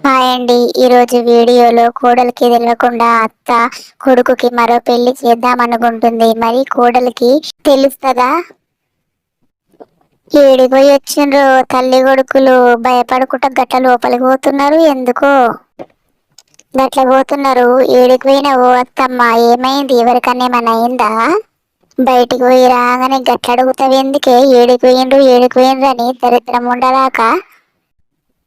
Hi అండి. ఈరోజు వీడియోలో కోడలికి తెలియకుండా అత్త కొడుకుకి మరో పెళ్లి చేద్దాం అనుకుంటుంది. మరి కోడలికి తెలుస్తదా? ఏడిపోయి వచ్చిండ్రు తల్లి కొడుకులు భయపడుకుంటా గట్ల లోపలికి పోతున్నారు ఎందుకో గట్ల పోతున్నారు. ఏడికి పోయినావు అత్తమ్మ? ఏమైంది? ఎవరికన్నా ఏమైనా అయిందా? బయటికి పోయి రాగానే గట్ల అడుగుతావు ఎందుకే? ఏడికి పోయిండ్రు అని దరిద్రం ఉండదాకా.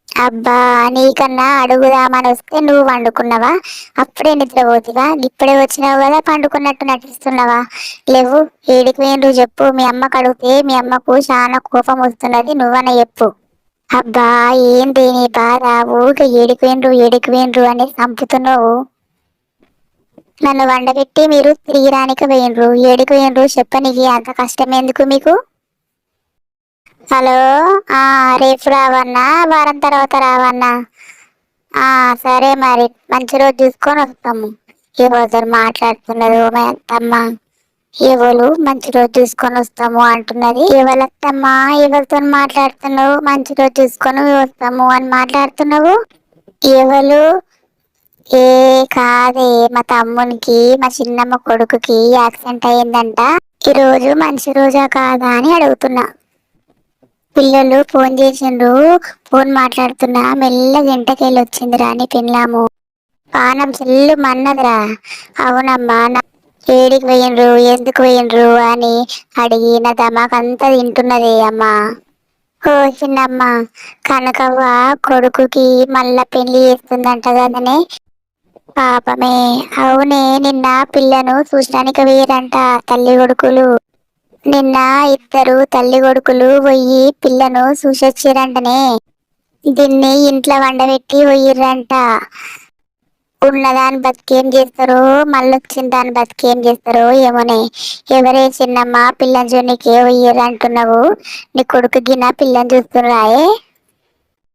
అబ్బా, నీకన్నా అడుగుదామని వస్తే నువ్వు వండుకున్నావా? అప్పుడే నిద్రపోతివా? ఇప్పుడే వచ్చినావు కదా పండుకున్నట్టు నటిస్తున్నావా? లేవు. ఏడికి పోయిండ్రు చెప్పు. మీ అమ్మకు అడిగితే మీ అమ్మకు చాలా కోపం వస్తున్నది. నువ్వన చెప్పు. అబ్బా, ఏంది నీ బాధ? ఊరికే ఏడికి పోయిండ్రు అని చంపుతున్నావు. నన్ను వండబెట్టి మీరు తిరిగిరానికి పోయిండ్రు. ఏడికి పోయిండ్రు చెప్పనీకి అంత కష్టం ఎందుకు మీకు? హలో. రేపు రావన్నా వారం తర్వాత రావన్నా? సరే మరి మంచి రోజు చూసుకొని వస్తాము. ఎవరితో మాట్లాడుతున్నారు మా అత్తమ్మ? ఎవరు మంచి రోజు చూసుకొని వస్తాము అంటున్నది? ఎవరత్తమ్మా? ఎవరితో మాట్లాడుతున్నావు? మంచి రోజు చూసుకొని వస్తాము అని మాట్లాడుతున్నావు? ఎవరు? ఏ కాదే, మా తమ్మునికి మా చిన్నమ్మ కొడుకుకి యాక్సిడెంట్ అయ్యిందంట. ఈ రోజు మంచి రోజా కాదా అని అడుగుతున్నా. పిల్లలు ఫోన్ చేసిండ్రు. ఫోన్ మాట్లాడుతున్నా. మెల్లగా ఇంటకెళ్ళి వచ్చింది రాని పెళ్ళాము. పానం చెల్లు మన్నదిరా. అవునమ్మా. ఏడికి పోయిండ్రు ఎందుకు పోయిండ్రు అని అడిగి నా దమాకంతా తింటున్నది అమ్మా. ఓ చిన్నమ్మ, కనకవ్వ కొడుకుకి మళ్ళా పెళ్లి చేస్తుందంట కదనే? పాపమే. అవునే, నిన్న పిల్లను చూసడానికి వేరంట తల్లి కొడుకులు. నిన్న ఇద్దరు తల్లి కొడుకులు పోయి పిల్లను చూసొచ్చిరంటనే. దీన్ని ఇంట్లో వండబెట్టి పోయిర్రంట. ఉన్నదాన్ని బతికేం చేస్తారో, మళ్ళొచ్చిన దాన్ని బతికేం చేస్తారో ఏమోనే. ఎవరే చిన్నమ్మ పిల్లని చూడనీకే పోయిర్రు అంటున్నావు? నీ కొడుకు గిన పిల్లని చూస్తున్నాయే?